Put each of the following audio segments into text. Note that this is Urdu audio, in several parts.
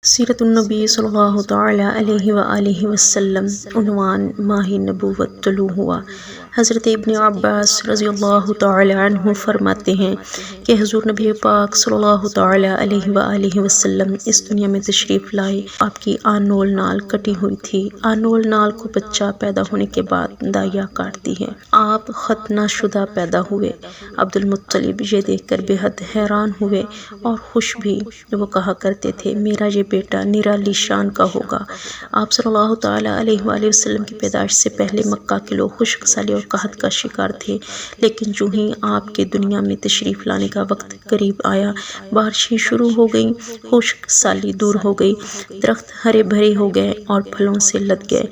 سیرت النبی صلی اللہ تعالی علیہ وآلہ وسلم عنوان ماہ نبوت طلوع ہوا۔ حضرت ابن عباس رضی اللہ تعالی عنہ فرماتے ہیں کہ حضور نبی پاک صلی اللہ تعالی علیہ وآلہ وسلم اس دنیا میں تشریف لائے۔ آپ کی آنول نال کٹی ہوئی تھی۔ آنول نال کو بچہ پیدا ہونے کے بعد دائیا کاٹتی ہے۔ آپ ختنہ شدہ پیدا ہوئے۔ عبد المطلب یہ دیکھ کر بے حد حیران ہوئے اور خوش بھی۔ وہ کہا کرتے تھے میرا یہ بیٹا نرالی شان کا ہوگا۔ آپ صلی اللہ تعالی علیہ وآلہ وسلم کی پیدائش سے پہلے مکہ کے لوگ خشک سالی اور قحط کا شکار تھے، لیکن جو ہی آپ کے دنیا میں تشریف لانے کا وقت قریب آیا، بارشیں شروع ہو گئیں، خشک سالی دور ہو گئی، درخت ہرے بھرے ہو گئے اور پھلوں سے لد گئے،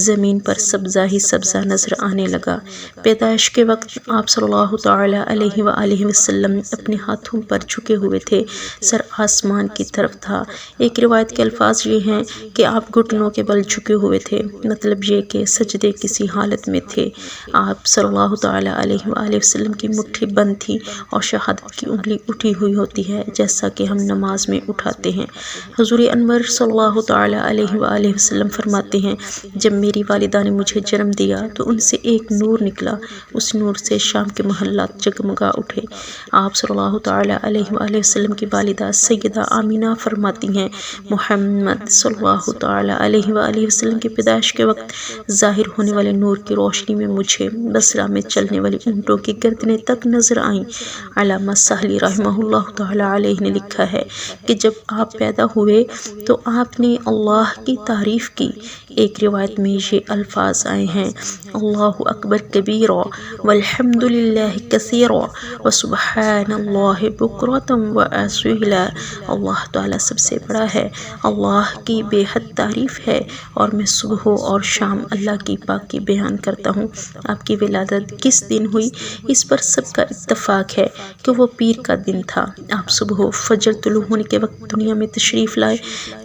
زمین پر سبزہ ہی سبزہ نظر آنے لگا۔ پیدائش کے وقت آپ صلی اللہ تعالی علیہ وآلہ وسلم اپنے ہاتھوں پر جھکے ہوئے تھے، سر آسمان کی طرف تھا۔ ایک روایت کے الفاظ یہ ہیں کہ آپ گھٹنوں کے بل جھکے ہوئے تھے، مطلب یہ کہ سجدے کسی حالت میں تھے۔ آپ صلی اللہ تعالی علیہ وآلہ وسلم کی مٹھی بند تھی اور شہادت کی انگلی اٹھی ہوئی ہوتی ہے، جیسا کہ ہم نماز میں اٹھاتے ہیں۔ حضور انور صلی اللہ تعالی علیہ وآلہ وسلم فرماتے ہیں جب میری والدہ نے مجھے جنم دیا تو ان سے ایک نور نکلا، اس نور سے شام کے محلات جگمگا اٹھے۔ آپ صلی اللہ تعالی علیہ وآلہ وسلم کی والدہ سیدہ آمینہ فرماتی ہیں محمد صلی اللہ تعالی علیہ وآلہ وسلم کی پیدائش کے وقت ظاہر ہونے والے نور کی روشنی میں مجھے بصرہ میں چلنے والی اونٹوں کی گردنیں تک نظر آئیں۔ علامہ سہلی رحمہ اللہ تعالی علیہ نے لکھا ہے کہ جب آپ پیدا ہوئے تو آپ نے اللہ کی تعریف کی۔ ایک روایت میں یہ الفاظ آئے ہیں اللہ اکبر کبیرا والحمد للہ کثیرا وسبحان اللہ بکرۃ واسیلا۔ اللہ تعالیٰ سب سے بڑا ہے، اللہ کی بے حد تعریف ہے اور میں صبح اور شام اللہ کی پاکی بیان کرتا ہوں۔ آپ کی ولادت کس دن ہوئی اس پر سب کا اتفاق ہے کہ وہ پیر کا دن تھا۔ آپ صبح فجر طلوع ہونے کے وقت دنیا میں تشریف لائے۔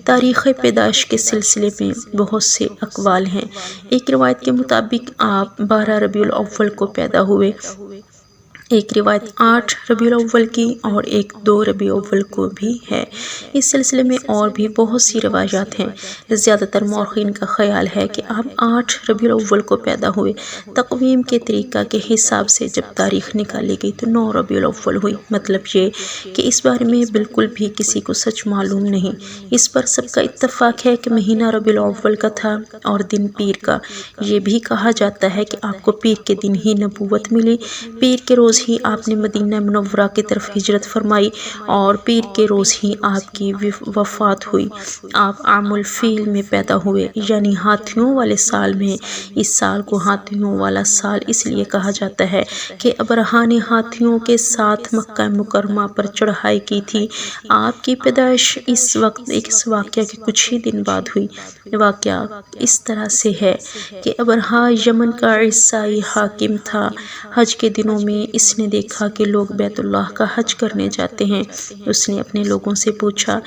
تاریخ پیدائش کے سلسلے میں بہت سے اقوال ہیں۔ ایک روایت کے مطابق آپ 12 ربیع الاول کو پیدا ہوئے، ایک روایت 8 ربیع الاول کی اور ایک 2 ربیع الاول کو بھی ہے۔ اس سلسلے میں اور بھی بہت سی روایات ہیں۔ زیادہ تر مورخین کا خیال ہے کہ آپ 8 ربیع الاول کو پیدا ہوئے۔ تقویم کے طریقہ کے حساب سے جب تاریخ نکالی گئی تو 9 ربیع الاول ہوئی، مطلب یہ کہ اس بارے میں بالکل بھی کسی کو سچ معلوم نہیں۔ اس پر سب کا اتفاق ہے کہ مہینہ ربیع الاول کا تھا اور دن پیر کا۔ یہ بھی کہا جاتا ہے کہ آپ کو پیر کے دن ہی نبوت ملی، پیر کے روز ہی آپ نے مدینہ منورہ کی طرف ہجرت فرمائی اور پیر کے روز ہی آپ کی وفات ہوئی۔ آپ عام الفیل میں پیدا ہوئے، یعنی ہاتھیوں والے سال میں۔ اس سال کو ہاتھیوں والا سال اس لیے کہا جاتا ہے کہ ابرہہ نے ہاتھیوں کے ساتھ مکہ مکرمہ پر چڑھائی کی تھی۔ آپ کی پیدائش اس واقعہ کے کچھ ہی دن بعد ہوئی۔ واقعہ اس طرح سے ہے کہ ابرہہ یمن کا عیسائی حاکم تھا۔ حج کے دنوں میں اس نے دیکھا کہ لوگ بیت اللہ کا حج کرنے جاتے ہیں۔ اس نے اپنے لوگوں سے پوچھا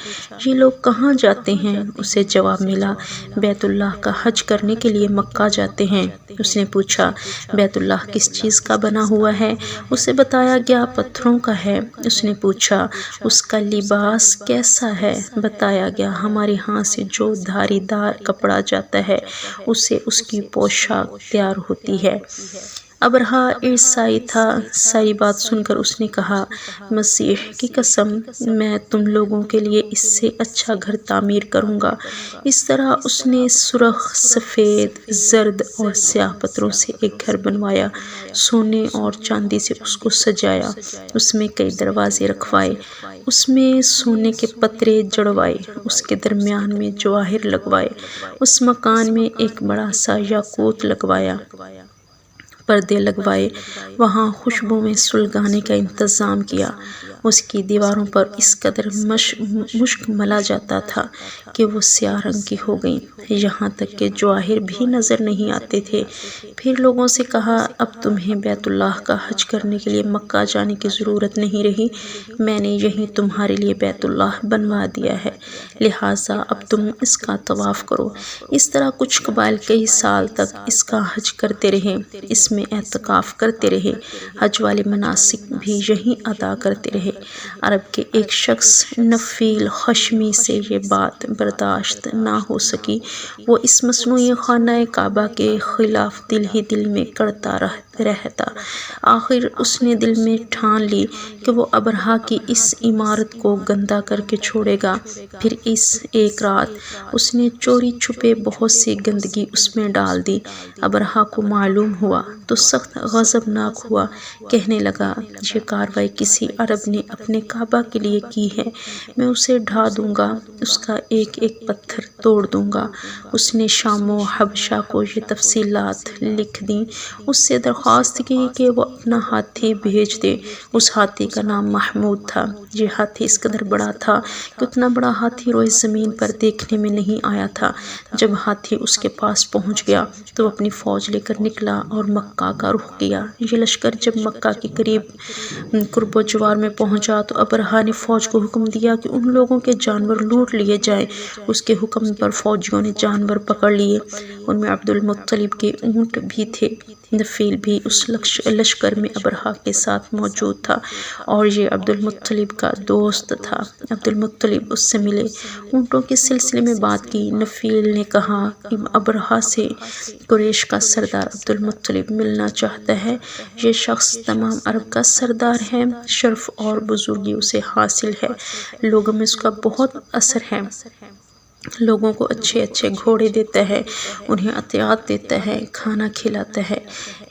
یہ لوگ کہاں جاتے ہیں؟ اسے جواب ملا بیت اللہ کا حج کرنے کے لیے مکہ جاتے ہیں۔ اس نے پوچھا بیت اللہ کس چیز کا بنا ہوا ہے؟ اسے بتایا گیا پتھروں کا ہے۔ اس نے پوچھا اس کا لباس کیسا ہے؟ بتایا گیا ہمارے ہاں سے جو دھاری دار کپڑا جاتا ہے اس سے اس کی پوشاک تیار ہوتی ہے۔ ابرہہ عیسائی تھا۔ ساری بات سن کر اس نے کہا مسیح کی قسم میں تم لوگوں کے لیے اس سے اچھا گھر تعمیر کروں گا۔ اس طرح اس نے سرخ، سفید، زرد اور سیاہ پتھروں سے ایک گھر بنوایا، سونے اور چاندی سے اس کو سجایا، اس میں کئی دروازے رکھوائے، اس میں سونے کے پترے جڑوائے، اس کے درمیان میں جواہر لگوائے، اس مکان میں ایک بڑا سا یاقوت لگوایا، پردے لگوائے، وہاں خوشبو میں سلگانے کا انتظام کیا۔ اس کی دیواروں پر اس قدر مشک ملا جاتا تھا کہ وہ سیاہ رنگ کی ہو گئیں، یہاں تک کہ جواہر بھی نظر نہیں آتے تھے۔ پھر لوگوں سے کہا اب تمہیں بیت اللہ کا حج کرنے کے لیے مکہ جانے کی ضرورت نہیں رہی، میں نے یہیں تمہارے لیے بیت اللہ بنوا دیا ہے، لہٰذا اب تم اس کا طواف کرو۔ اس طرح کچھ قبائل کئی سال تک اس کا حج کرتے رہے۔ اس میں اعتکاف کرتے رہے، حج والے مناسک بھی یہیں ادا کرتے رہے۔ عرب کے ایک شخص نفیل خشمی سے یہ بات برداشت نہ ہو سکی، وہ اس مصنوعی خانہ کعبہ کے خلاف دل ہی دل میں کرتا رہتا۔ آخر اس نے دل میں ٹھان لی کہ وہ ابرہہ کی اس عمارت کو گندہ کر کے چھوڑے گا۔ پھر اس ایک رات اس نے چوری چھپے بہت سی گندگی اس میں ڈال دی۔ ابرہہ کو معلوم ہوا تو سخت غضبناک ہوا، کہنے لگا یہ کارروائی کسی عرب نے اپنے کعبہ کے لیے کی ہے، میں اسے ڈھا دوں گا، اس کا ایک ایک پتھر توڑ دوں گا۔ اس نے شام و حبشہ کو یہ تفصیلات لکھ دیں، اس سے درخواست کی کہ وہ اپنا ہاتھی بھیج دے۔ اس ہاتھی کا نام محمود تھا۔ یہ ہاتھی اس قدر بڑا تھا کہ اتنا بڑا ہاتھی روئے زمین پر دیکھنے میں نہیں آیا تھا۔ جب ہاتھی اس کے پاس پہنچ گیا تو وہ اپنی فوج لے کر نکلا اور مکہ کا رخ کیا۔ یہ لشکر جب مکہ کے قرب و جوار میں پہنچا تو ابرہہ نے فوج کو حکم دیا کہ ان لوگوں کے جانور لوٹ لیے جائیں۔ اس کے حکم پر فوجیوں نے جانور پکڑ لیے، ان میں عبد المطلب کے اونٹ بھی تھے۔ نفیل بھی اس لشکر میں ابرہہ کے ساتھ موجود تھا اور یہ عبد المطلب کا دوست تھا۔ عبد المطلب اس سے ملے، اونٹوں کے سلسلے میں بات کی۔ نفیل نے کہا کہ ابرہہ سے قریش کا سردار عبد المطلب ملنا چاہتا ہے، یہ شخص تمام عرب کا سردار ہے، شرف اور بزرگی اسے حاصل ہے، لوگوں میں اس کا بہت اثر ہے، لوگوں کو اچھے اچھے گھوڑے دیتا ہے، انہیں عطیات دیتا ہے، کھانا کھلاتا ہے۔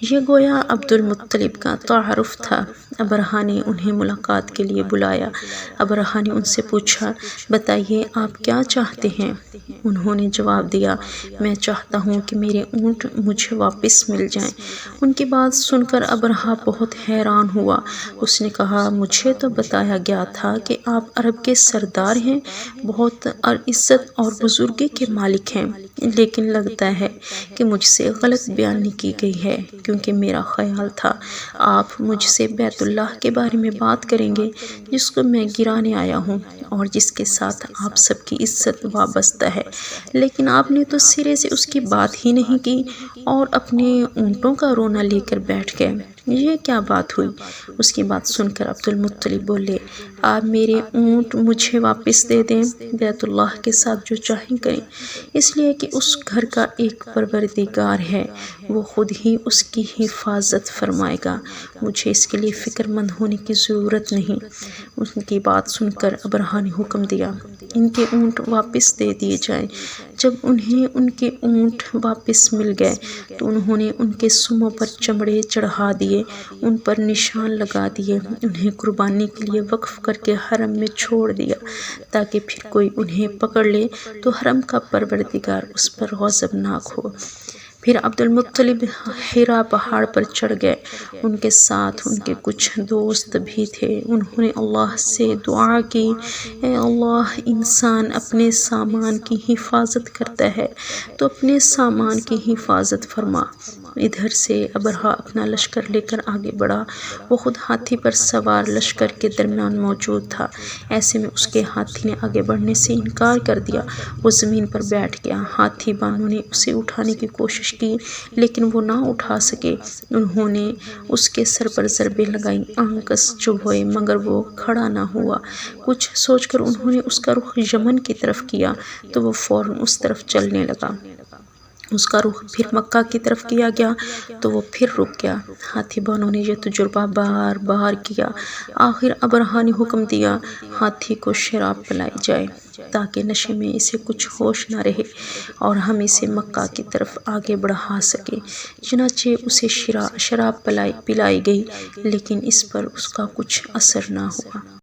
یہ گویا عبد المطلب کا تعارف تھا۔ ابرہہ نے انہیں ملاقات کے لیے بلایا۔ ابرہہ نے ان سے پوچھا بتائیے آپ کیا چاہتے ہیں؟ انہوں نے جواب دیا میں چاہتا ہوں کہ میرے اونٹ مجھے واپس مل جائیں۔ ان کی بات سن کر ابرہہ بہت حیران ہوا۔ اس نے کہا مجھے تو بتایا گیا تھا کہ آپ عرب کے سردار ہیں، بہت عزت اور بزرگی کے مالک ہیں، لیکن لگتا ہے کہ مجھ سے غلط بیانی کی گئی ہے، کیونکہ میرا خیال تھا آپ مجھ سے بیت اللہ کے بارے میں بات کریں گے، جس کو میں گرانے آیا ہوں اور جس کے ساتھ آپ سب کی عزت وابستہ ہے، لیکن آپ نے تو سرے سے اس کی بات ہی نہیں کی اور اپنے اونٹوں کا رونا لے کر بیٹھ گئے۔ یہ کیا بات ہوئی؟ اس کی بات سن کر عبد المطلب بولے آپ میرے اونٹ مجھے واپس دے دیں، بیت اللہ کے ساتھ جو چاہیں کریں، اس لیے کہ اس گھر کا ایک پروردگار ہے، وہ خود ہی اس کی حفاظت فرمائے گا، مجھے اس کے لیے فکر مند ہونے کی ضرورت نہیں۔ ان کی بات سن کر ابرہہ نے حکم دیا ان کے اونٹ واپس دے دیے جائیں۔ جب انہیں ان کے اونٹ واپس مل گئے تو انہوں نے ان کے سموں پر چمڑے چڑھا دیے، ان پر نشان لگا دیے، انہیں قربانی کے لیے وقف کر کے حرم میں چھوڑ دیا تاکہ پھر کوئی انہیں پکڑ لے تو حرم کا پروردگار اس پر غضبناک ہو۔ پھر عبد المطلب حرا پہاڑ پر چڑھ گئے، ان کے ساتھ ان کے کچھ دوست بھی تھے۔ انہوں نے اللہ سے دعا کی اے اللہ، انسان اپنے سامان کی حفاظت کرتا ہے تو اپنے سامان کی حفاظت فرما۔ ادھر سے ابرہہ اپنا لشکر لے کر آگے بڑھا، وہ خود ہاتھی پر سوار لشکر کے درمیان موجود تھا۔ ایسے میں اس کے ہاتھی نے آگے بڑھنے سے انکار کر دیا، وہ زمین پر بیٹھ گیا۔ ہاتھی بانوں نے اسے اٹھانے کی کوشش کی لیکن وہ نہ اٹھا سکے۔ انہوں نے اس کے سر پر ضربیں لگائیں، آنکس چبھوئے مگر وہ کھڑا نہ ہوا۔ کچھ سوچ کر انہوں نے اس کا رخ یمن کی طرف کیا تو وہ فوراً اس طرف چلنے لگا۔ اس کا رخ پھر مکہ کی طرف کیا گیا تو وہ پھر رک گیا۔ ہاتھی بانوں نے یہ تجربہ بار بار کیا۔ آخر ابرہہ نے حکم دیا ہاتھی کو شراب پلائی جائے تاکہ نشے میں اسے کچھ ہوش نہ رہے اور ہم اسے مکہ کی طرف آگے بڑھا سکیں۔ چنانچہ اسے شراب پلائی گئی لیکن اس پر اس کا کچھ اثر نہ ہوا۔